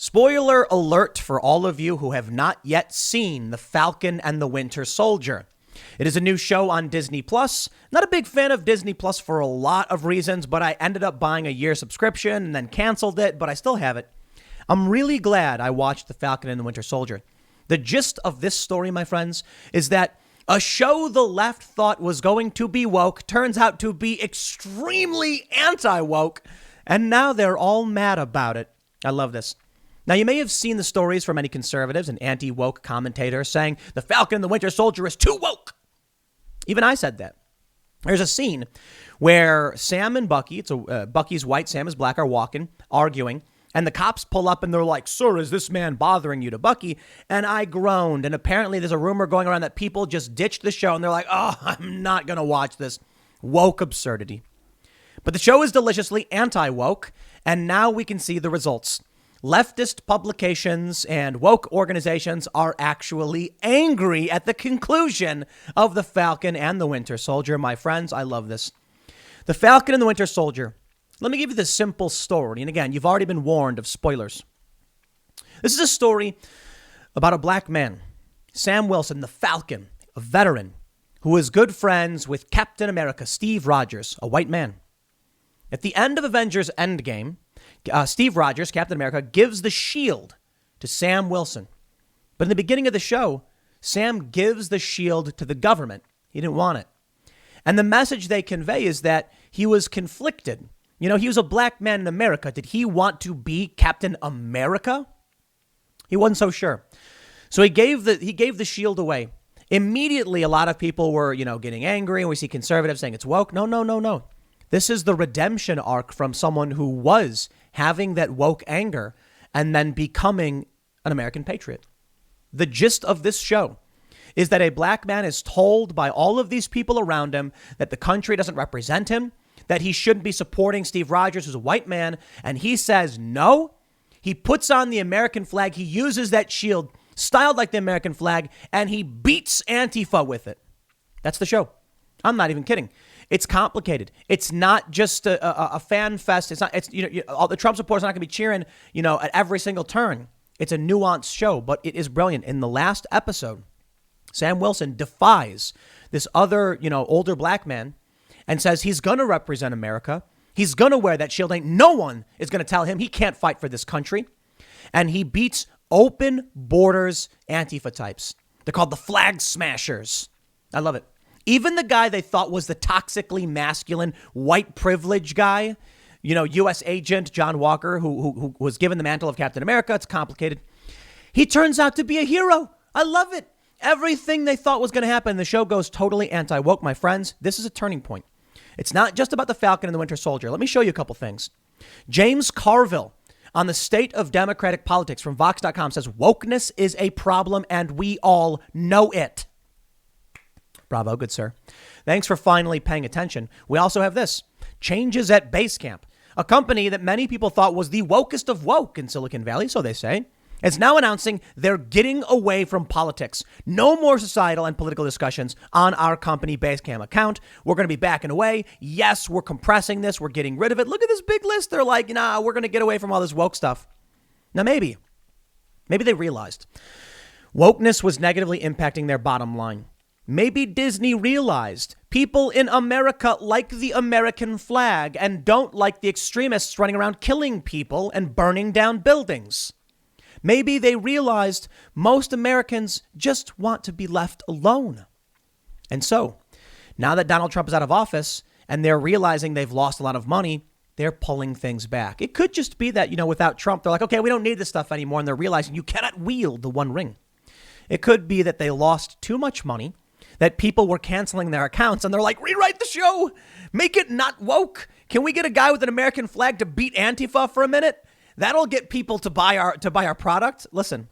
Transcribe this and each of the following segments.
Spoiler alert for all of you who have not yet seen The Falcon and the Winter Soldier. It is a new show on Disney Plus. Not a big fan of Disney Plus for a lot of reasons, but I ended up buying a year subscription and then canceled it, but I still have it. I'm really glad I watched The Falcon and the Winter Soldier. The gist of this story, my friends, is that a show the left thought was going to be woke turns out to be extremely anti-woke, and now they're all mad about it. I love this. Now, you may have seen the stories from many conservatives and anti-woke commentators saying The Falcon and the Winter Soldier is too woke. Even I said that. There's a scene where Sam and Bucky, Bucky's white, Sam is black, are walking, arguing, and the cops pull up and they're like, "Sir, is this man bothering you?" to Bucky. And I groaned. And apparently there's a rumor going around that people just ditched the show and they're like, "Oh, I'm not going to watch this woke absurdity." But the show is deliciously anti-woke, and now we can see the results. Leftist publications and woke organizations are actually angry at the conclusion of The Falcon and the Winter Soldier. My friends, I love this. The Falcon and the Winter Soldier. Let me give you the simple story. And again, you've already been warned of spoilers. This is a story about a black man, Sam Wilson, the Falcon, a veteran, who is good friends with Captain America, Steve Rogers, a white man. At the end of Avengers Endgame, Steve Rogers, Captain America, gives the shield to Sam Wilson. But in the beginning of the show, Sam gives the shield to the government. He didn't want it. And the message they convey is that he was conflicted. You know, he was a black man in America. Did he want to be Captain America? He wasn't so sure. So he gave the shield away. Immediately, a lot of people were, getting angry. And we see conservatives saying it's woke. No. This is the redemption arc from someone who was having that woke anger and then becoming an American patriot. The gist of this show is that a black man is told by all of these people around him that the country doesn't represent him, that he shouldn't be supporting Steve Rogers, who's a white man. And he says no. He puts on the American flag. He uses that shield styled like the American flag, and he beats Antifa with it. That's the show. I'm not even kidding. It's complicated. It's not just a fan fest. It's not. It's all the Trump supporters are not going to be cheering at every single turn. It's a nuanced show, but it is brilliant. In the last episode, Sam Wilson defies this other older black man and says he's going to represent America. He's going to wear that shield. Ain't no one is going to tell him he can't fight for this country. And he beats open borders Antifa types. They're called the flag smashers. I love it. Even the guy they thought was the toxically masculine white privilege guy, U.S. agent John Walker, who was given the mantle of Captain America. It's complicated. He turns out to be a hero. I love it. Everything they thought was going to happen. The show goes totally anti-woke, my friends. This is a turning point. It's not just about the Falcon and the Winter Soldier. Let me show you a couple things. James Carville on the state of Democratic politics from Vox.com says wokeness is a problem and we all know it. Bravo, good sir. Thanks for finally paying attention. We also have this. Changes at Basecamp, a company that many people thought was the wokest of woke in Silicon Valley, so they say, is now announcing they're getting away from politics. No more societal and political discussions on our company Basecamp account. We're going to be backing away. Yes, we're compressing this. We're getting rid of it. Look at this big list. They're like, nah, we're going to get away from all this woke stuff. Now, maybe they realized wokeness was negatively impacting their bottom line. Maybe Disney realized people in America like the American flag and don't like the extremists running around killing people and burning down buildings. Maybe they realized most Americans just want to be left alone. And so now that Donald Trump is out of office and they're realizing they've lost a lot of money, they're pulling things back. It could just be that, without Trump, they're like, okay, we don't need this stuff anymore. And they're realizing you cannot wield the one ring. It could be that they lost too much money, that people were canceling their accounts and they're like, rewrite the show, make it not woke. Can we get a guy with an American flag to beat Antifa for a minute? That'll get people to buy our product. Listen,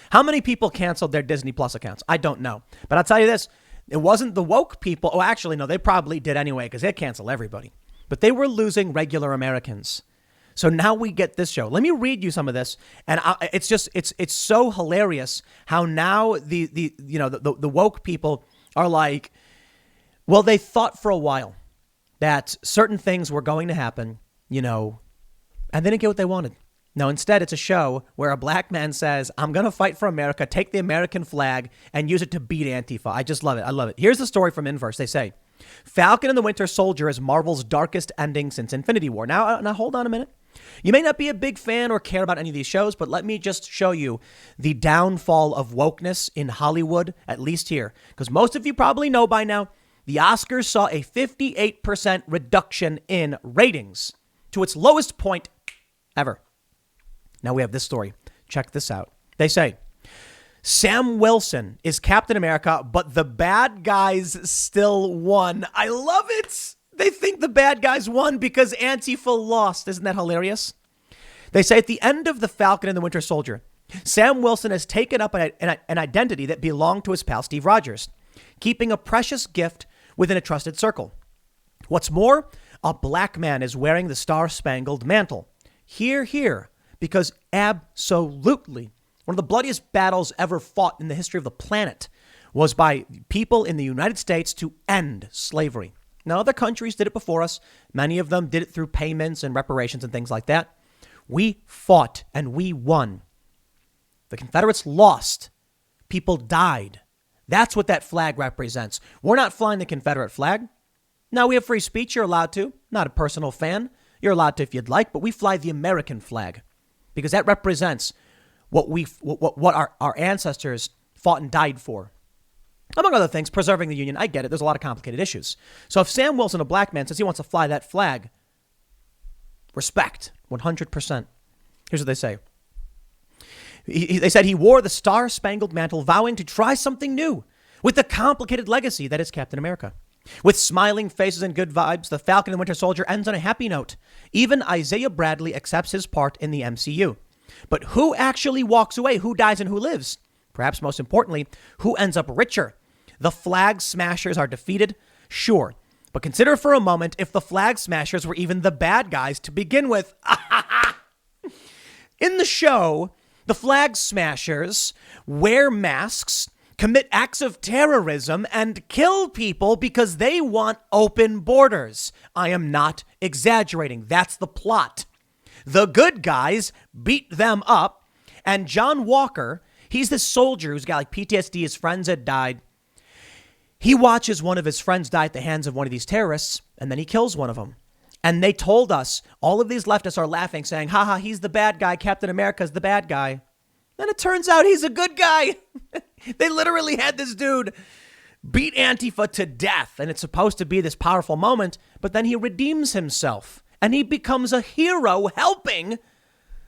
how many people canceled their Disney Plus accounts? I don't know. But I'll tell you this, it wasn't the woke people. Oh, actually, no, they probably did anyway because they cancel everybody. But they were losing regular Americans. So now we get this show. Let me read you some of this. And it's so hilarious how now the woke people are like, well, they thought for a while that certain things were going to happen, and they didn't get what they wanted. No, instead, it's a show where a black man says, I'm going to fight for America, take the American flag, and use it to beat Antifa. I just love it. I love it. Here's the story from Inverse. They say, Falcon and the Winter Soldier is Marvel's darkest ending since Infinity War. Now, hold on a minute. You may not be a big fan or care about any of these shows, but let me just show you the downfall of wokeness in Hollywood, at least here. Because most of you probably know by now, the Oscars saw a 58% reduction in ratings to its lowest point ever. Now we have this story. Check this out. They say, Sam Wilson is Captain America, but the bad guys still won. I love it. They think the bad guys won because Antifa lost. Isn't that hilarious? They say at the end of The Falcon and the Winter Soldier, Sam Wilson has taken up an identity that belonged to his pal Steve Rogers, keeping a precious gift within a trusted circle. What's more, a black man is wearing the Star-Spangled Mantle. Hear, hear, because absolutely one of the bloodiest battles ever fought in the history of the planet was by people in the United States to end slavery. Now, other countries did it before us. Many of them did it through payments and reparations and things like that. We fought and we won. The Confederates lost. People died. That's what that flag represents. We're not flying the Confederate flag. Now, we have free speech. You're allowed to. Not a personal fan. You're allowed to if you'd like, but we fly the American flag because that represents what our ancestors fought and died for. Among other things, preserving the Union. I get it. There's a lot of complicated issues. So if Sam Wilson, a black man, says he wants to fly that flag, respect, 100%. Here's what they say. They said he wore the Star-Spangled Mantle, vowing to try something new with the complicated legacy that is Captain America. With smiling faces and good vibes, the Falcon and Winter Soldier ends on a happy note. Even Isaiah Bradley accepts his part in the MCU. But who actually walks away? Who dies and who lives? Perhaps most importantly, who ends up richer? The Flag Smashers are defeated? Sure. But consider for a moment if the Flag Smashers were even the bad guys to begin with. In the show, the Flag Smashers wear masks, commit acts of terrorism, and kill people because they want open borders. I am not exaggerating. That's the plot. The good guys beat them up, and John Walker, he's this soldier who's got like PTSD, his friends had died. He watches one of his friends die at the hands of one of these terrorists, and then he kills one of them. And they told us, all of these leftists are laughing, saying, haha, he's the bad guy. Captain America's the bad guy. Then it turns out he's a good guy. They literally had this dude beat Antifa to death. And it's supposed to be this powerful moment. But then he redeems himself and he becomes a hero helping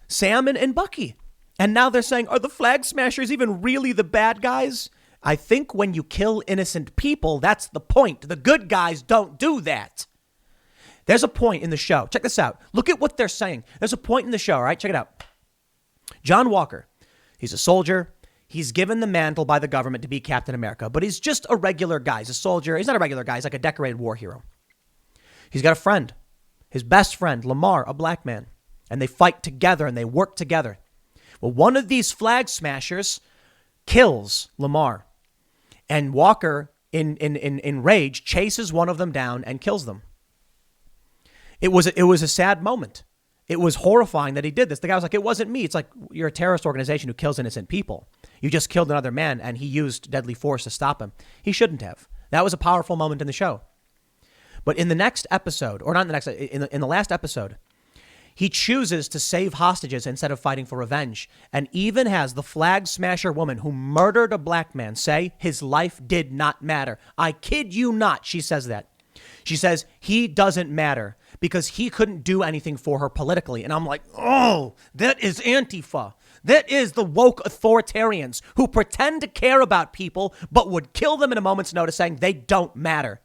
Sam and Bucky. And now they're saying, are the Flag Smashers even really the bad guys? I think when you kill innocent people, that's the point. The good guys don't do that. There's a point in the show. Check this out. Look at what they're saying. There's a point in the show, all right? Check it out. John Walker, he's a soldier. He's given the mantle by the government to be Captain America, but he's just a regular guy. He's a soldier. He's not a regular guy. He's like a decorated war hero. He's got a friend, his best friend, Lamar, a black man, and they fight together and they work together. Well, one of these Flag Smashers kills Lamar, and Walker, in rage, chases one of them down and kills them. It was a sad moment. It was horrifying that he did this. The guy was like, it wasn't me. It's like, you're a terrorist organization who kills innocent people. You just killed another man and he used deadly force to stop him. He shouldn't have. That was a powerful moment in the show. But in the next episode, or not in the next, in the last episode, he chooses to save hostages instead of fighting for revenge, and even has the Flag Smasher woman who murdered a black man say his life did not matter. I kid you not, she says that. She says he doesn't matter because he couldn't do anything for her politically. And I'm like, oh, that is Antifa. That is the woke authoritarians who pretend to care about people, but would kill them in a moment's notice saying they don't matter.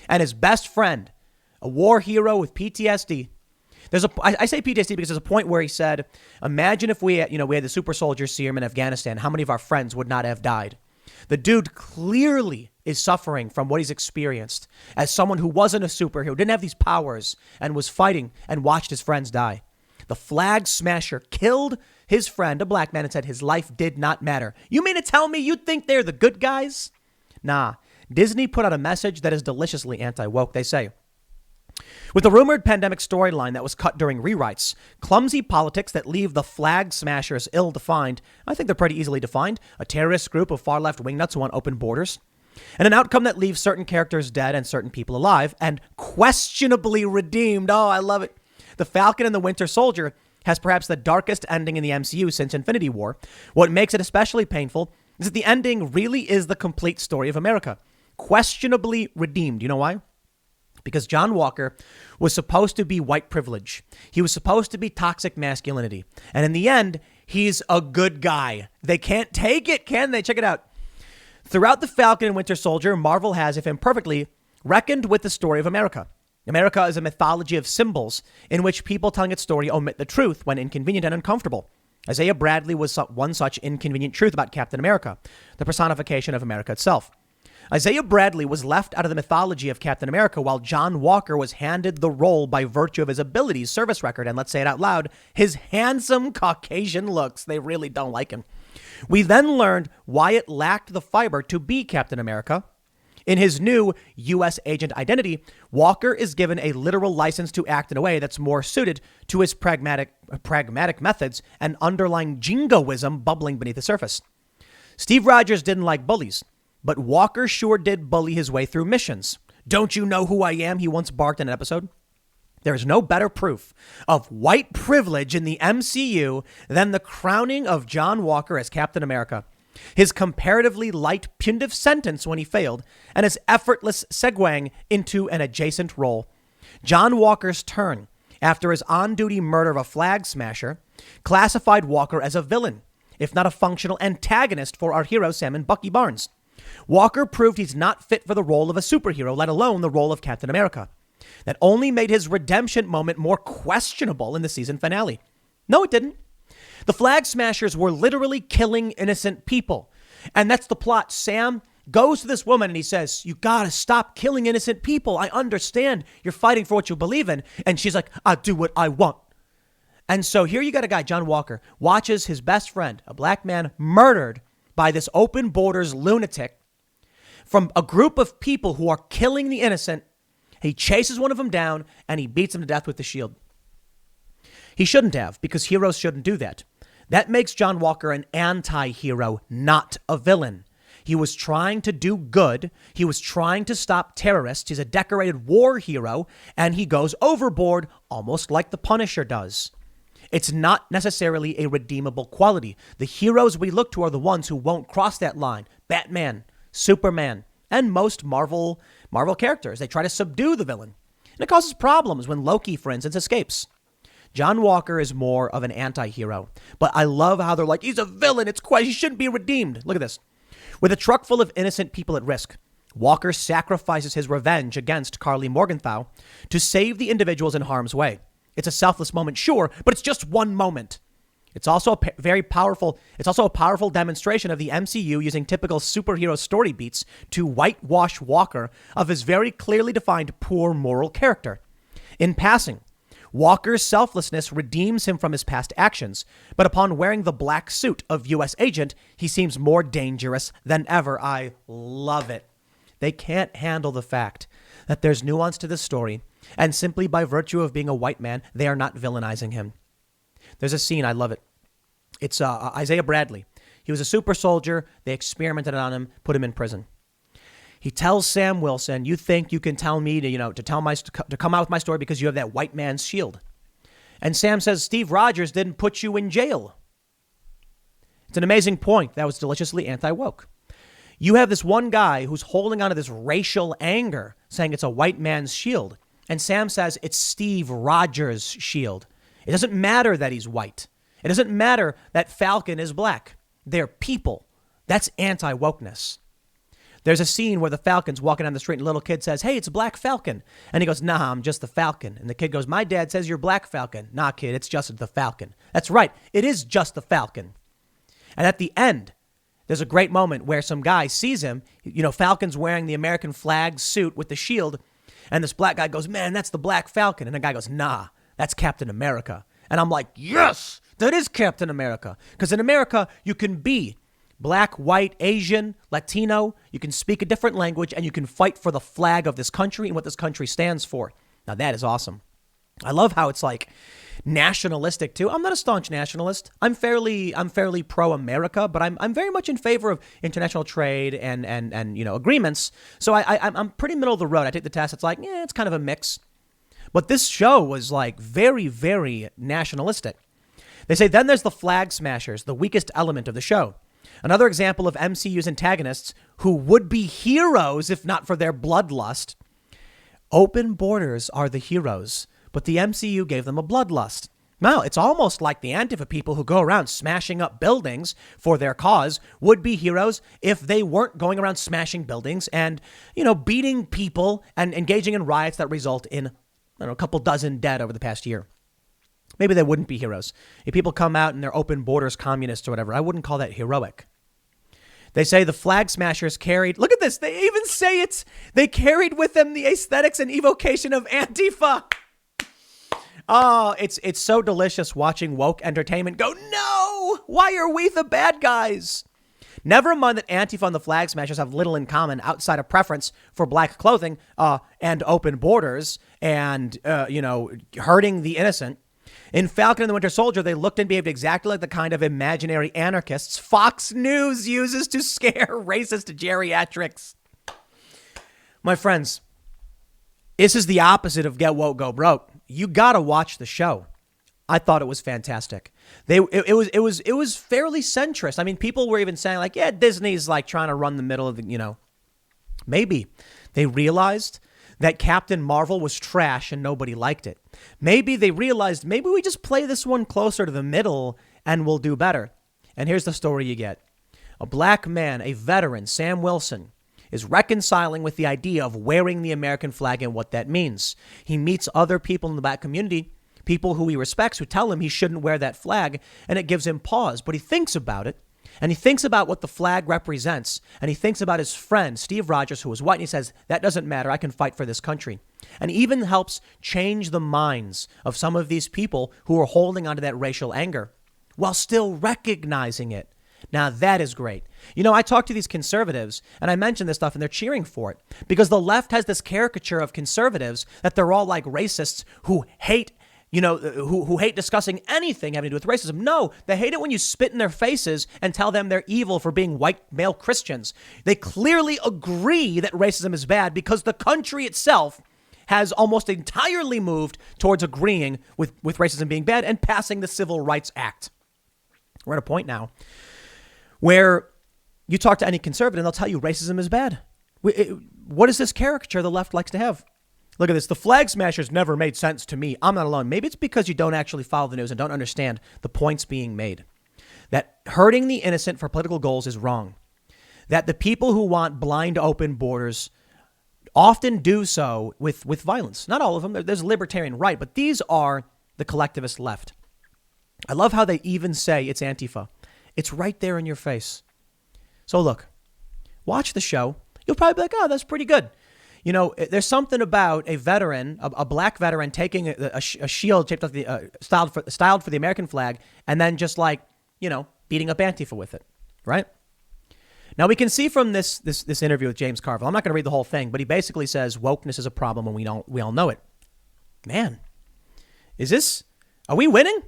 And his best friend, a war hero with PTSD. I say PTSD because there's a point where he said, imagine if we had the super soldier serum in Afghanistan, how many of our friends would not have died? The dude clearly is suffering from what he's experienced as someone who wasn't a superhero, didn't have these powers, and was fighting and watched his friends die. The Flag Smasher killed his friend, a black man, and said his life did not matter. You mean to tell me you think they're the good guys? Nah. Disney put out a message that is deliciously anti-woke. They say, With the rumored pandemic storyline that was cut during rewrites, clumsy politics that leave the flag smashers ill-defined, I think they're pretty easily defined, a terrorist group of far-left wingnuts who want open borders, and an outcome that leaves certain characters dead and certain people alive and questionably redeemed. Oh, I love it. The Falcon and the Winter Soldier has perhaps the darkest ending in the MCU since Infinity War. What makes it especially painful is that the ending really is the complete story of America. Questionably redeemed. You know why? Because John Walker was supposed to be white privilege. He was supposed to be toxic masculinity. And in the end, he's a good guy. They can't take it, can they? Check it out. Throughout the Falcon and Winter Soldier, Marvel has, if imperfectly, reckoned with the story of America. America is a mythology of symbols in which people telling its story omit the truth when inconvenient and uncomfortable. Isaiah Bradley was one such inconvenient truth about Captain America, the personification of America itself. Isaiah Bradley was left out of the mythology of Captain America while John Walker was handed the role by virtue of his abilities, service record, and let's say it out loud, his handsome Caucasian looks. They really don't like him. We then learned why it lacked the fiber to be Captain America. In his new U.S. agent identity, Walker is given a literal license to act in a way that's more suited to his pragmatic methods and underlying jingoism bubbling beneath the surface. Steve Rogers didn't like bullies, but Walker sure did bully his way through missions. Don't you know who I am? He once barked in an episode. There is no better proof of white privilege in the MCU than the crowning of John Walker as Captain America. His comparatively light punitive sentence when he failed, and his effortless segueing into an adjacent role. John Walker's turn after his on-duty murder of a flag smasher classified Walker as a villain, if not a functional antagonist for our heroes Sam and Bucky Barnes. Walker proved he's not fit for the role of a superhero, let alone the role of Captain America. That only made his redemption moment more questionable in the season finale. No, it didn't. The flag smashers were literally killing innocent people. And that's the plot. Sam goes to this woman and he says, you gotta stop killing innocent people. I understand you're fighting for what you believe in. And she's like, I do what I want. And so here you got a guy, John Walker, watches his best friend, a black man, murdered by this open borders lunatic from a group of people who are killing the innocent. He chases one of them down and he beats him to death with the shield. He shouldn't have, because heroes shouldn't do that. That makes John Walker an anti-hero, not a villain. He was trying to do good. He was trying to stop terrorists. He's a decorated war hero, and he goes overboard almost like the Punisher does. It's not necessarily a redeemable quality. The heroes we look to are the ones who won't cross that line. Batman, Superman, and most Marvel characters. They try to subdue the villain. And it causes problems when Loki, for instance, escapes. John Walker is more of an anti-hero, but I love how they're like, he's a villain. He shouldn't be redeemed. Look at this. With a truck full of innocent people at risk, Walker sacrifices his revenge against Carly Morgenthau to save the individuals in harm's way. It's a selfless moment, sure, but it's just one moment. It's also a powerful demonstration of the MCU using typical superhero story beats to whitewash Walker of his very clearly defined poor moral character. In passing, Walker's selflessness redeems him from his past actions, but upon wearing the black suit of U.S. agent, he seems more dangerous than ever. I love it. They can't handle the fact that there's nuance to this story, and simply by virtue of being a white man, they are not villainizing him. There's a scene, I love it. It's Isaiah Bradley. He was a super soldier. They experimented on him, put him in prison. He tells Sam Wilson, you think you can tell me to come out with my story because you have that white man's shield. And Sam says, Steve Rogers didn't put you in jail. It's an amazing point. That was deliciously anti-woke. You have this one guy who's holding on to this racial anger, saying it's a white man's shield. And Sam says it's Steve Rogers' shield. It doesn't matter that he's white. It doesn't matter that Falcon is black. They're people. That's anti-wokeness. There's a scene where the Falcon's walking down the street and a little kid says, hey, it's Black Falcon. And he goes, nah, I'm just the Falcon. And the kid goes, my dad says you're Black Falcon. Nah, kid, it's just the Falcon. That's right. It is just the Falcon. And at the end, there's a great moment where some guy sees him. Falcon's wearing the American flag suit with the shield. And this black guy goes, man, that's the Black Falcon. And the guy goes, nah, that's Captain America. And I'm like, yes, that is Captain America. Because in America, you can be black, white, Asian, Latino. You can speak a different language and you can fight for the flag of this country and what this country stands for. Now that is awesome. I love how it's like nationalistic too. I'm not a staunch nationalist. I'm fairly pro America, but I'm very much in favor of international trade and agreements. So I'm pretty middle of the road. I take the test. It's like, yeah, it's kind of a mix. But this show was like very, very nationalistic. They say then there's the flag smashers, the weakest element of the show. Another example of MCU's antagonists who would be heroes if not for their bloodlust. Open borders are the heroes, but the MCU gave them a bloodlust. Now, it's almost like the Antifa people who go around smashing up buildings for their cause would be heroes if they weren't going around smashing buildings and, beating people and engaging in riots that result in, a couple dozen dead over the past year. Maybe they wouldn't be heroes. If people come out and they're open borders communists or whatever, I wouldn't call that heroic. They say the flag smashers carried, look at this, they even say they carried with them the aesthetics and evocation of Antifa. Oh, it's so delicious watching woke entertainment go, no, why are we the bad guys? Never mind that Antifa and the flag smashers have little in common outside of preference for black clothing and open borders and, hurting the innocent. In Falcon and the Winter Soldier, they looked and behaved exactly like the kind of imaginary anarchists Fox News uses to scare racist geriatrics. My friends, this is the opposite of get woke, go broke. You got to watch the show. I thought it was fantastic. It was fairly centrist. I mean, people were even saying like, yeah, Disney's like trying to run the middle of the, maybe they realized that Captain Marvel was trash and nobody liked it. Maybe they realized maybe we just play this one closer to the middle and we'll do better. And here's the story you get. A black man, a veteran, Sam Wilson, is reconciling with the idea of wearing the American flag and what that means. He meets other people in the black community, people who he respects, who tell him he shouldn't wear that flag, and it gives him pause. But he thinks about it. And he thinks about what the flag represents. And he thinks about his friend, Steve Rogers, who was white. And he says, that doesn't matter. I can fight for this country. And even helps change the minds of some of these people who are holding onto that racial anger while still recognizing it. Now, that is great. I talk to these conservatives and I mention this stuff and they're cheering for it because the left has this caricature of conservatives that they're all like racists who hate who hate discussing anything having to do with racism. No, they hate it when you spit in their faces and tell them they're evil for being white male Christians. They clearly agree that racism is bad because the country itself has almost entirely moved towards agreeing with racism being bad and passing the Civil Rights Act. We're at a point now where you talk to any conservative and they'll tell you racism is bad. What is this caricature the left likes to have? Look at this. The flag smashers never made sense to me. I'm not alone. Maybe it's because you don't actually follow the news and don't understand the points being made. That hurting the innocent for political goals is wrong. That the people who want blind open borders often do so with violence. Not all of them. There's a libertarian right, but these are the collectivist left. I love how they even say it's Antifa. It's right there in your face. So look, watch the show. You'll probably be like, oh, that's pretty good. There's something about a veteran, a black veteran, taking a shield shaped like the styled for the American flag, and then just like beating up Antifa with it, right? Now we can see from this interview with James Carville. I'm not going to read the whole thing, but he basically says wokeness is a problem, and we all know it. Man, are we winning?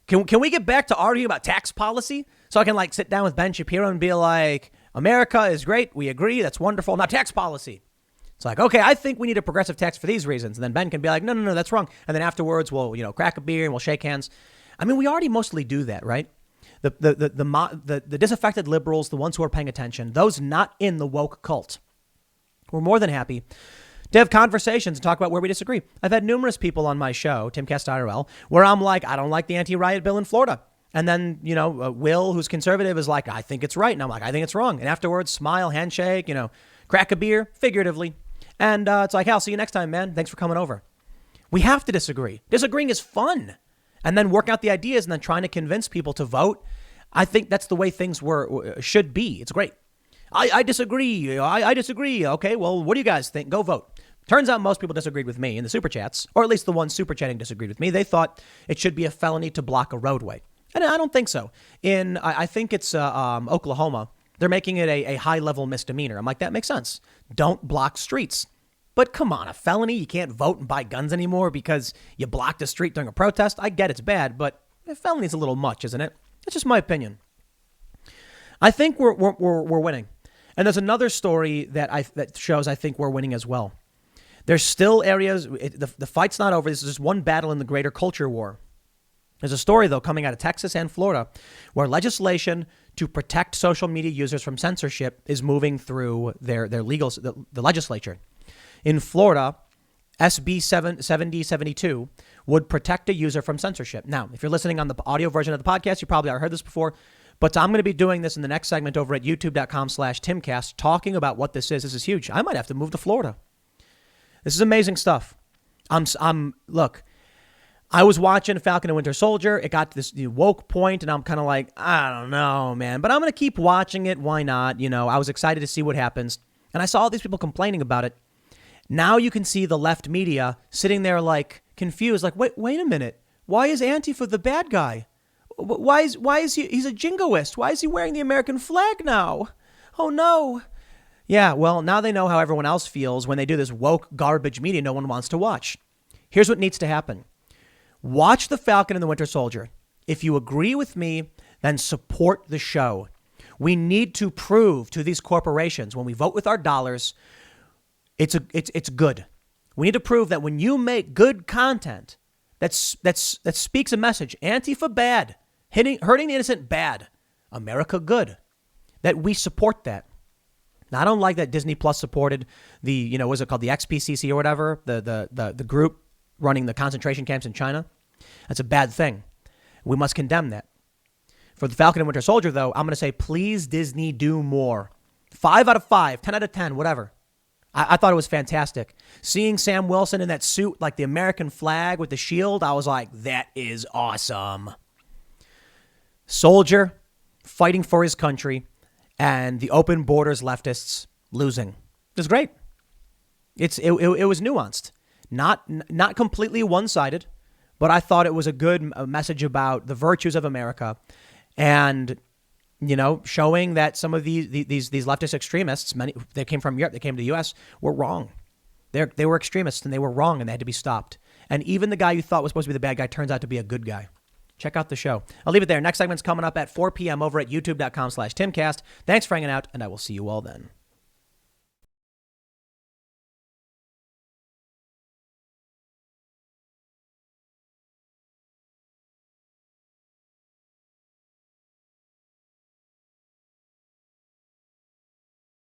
Can we get back to arguing about tax policy so I can like sit down with Ben Shapiro and be like, America is great, we agree, that's wonderful. Now tax policy. It's like, okay, I think we need a progressive tax for these reasons. And then Ben can be like, no, that's wrong. And then afterwards, we'll, crack a beer and we'll shake hands. I mean, we already mostly do that, right? The disaffected liberals, the ones who are paying attention, those not in the woke cult. We're more than happy to have conversations and talk about where we disagree. I've had numerous people on my show, Timcast IRL, where I'm like, I don't like the anti-riot bill in Florida. And then, Will, who's conservative, is like, I think it's right. And I'm like, I think it's wrong. And afterwards, smile, handshake, crack a beer, figuratively. And it's like, I'll see you next time, man. Thanks for coming over. We have to disagree. Disagreeing is fun. And then work out the ideas and then trying to convince people to vote. I think that's the way things should be. It's great. I disagree. I disagree. Okay, well, what do you guys think? Go vote. Turns out most people disagreed with me in the super chats, or at least the ones super chatting disagreed with me. They thought it should be a felony to block a roadway. And I don't think so. I think it's Oklahoma. They're making it a high-level misdemeanor. I'm like, that makes sense. Don't block streets. But come on, a felony? You can't vote and buy guns anymore because you blocked a street during a protest? I get it's bad, but a felony's a little much, isn't it? That's just my opinion. I think we're winning. And there's another story that shows I think we're winning as well. There's still areas, the fight's not over. This is just one battle in the greater culture war. There's a story, though, coming out of Texas and Florida where legislation to protect social media users from censorship is moving through their the legislature. In Florida, SB 7072 would protect a user from censorship. Now, if you're listening on the audio version of the podcast, you probably already heard this before, but I'm going to be doing this in the next segment over at youtube.com/Timcast, talking about what this is. This is huge. I might have to move to Florida. This is amazing stuff. Look, I was watching Falcon and Winter Soldier. It got to this woke point, and I'm kind of like, I don't know, man. But I'm going to keep watching it. Why not? I was excited to see what happens. And I saw all these people complaining about it. Now you can see the left media sitting there like confused, like, wait a minute. Why is Antifa the bad guy? Why is he's a jingoist? Why is he wearing the American flag now? Oh, no. Yeah, well, now they know how everyone else feels when they do this woke garbage media no one wants to watch. Here's what needs to happen. Watch The Falcon and the Winter Soldier. If you agree with me, then support the show. We need to prove to these corporations when we vote with our dollars, it's good. We need to prove that when you make good content that speaks a message, Antifa bad, hurting the innocent bad, America good, that we support that. Now, I don't like that Disney Plus supported the, what's it called, the XPCC or whatever, the group running the concentration camps in China. That's a bad thing. We must condemn that. For The Falcon and Winter Soldier, though, I'm going to say, please, Disney, do more. 5 out of 5, 10 out of 10, whatever. I thought it was fantastic. Seeing Sam Wilson in that suit, like the American flag with the shield, I was like, that is awesome. Soldier fighting for his country and the open borders leftists losing. It was great. It was nuanced. Not completely one-sided, but I thought it was a good message about the virtues of America and, showing that some of these leftist extremists, many they came from Europe, they came to the U.S., were wrong. They were extremists and they were wrong and they had to be stopped. And even the guy you thought was supposed to be the bad guy turns out to be a good guy. Check out the show. I'll leave it there. Next segment's coming up at 4 p.m. over at youtube.com/Timcast. Thanks for hanging out, and I will see you all then.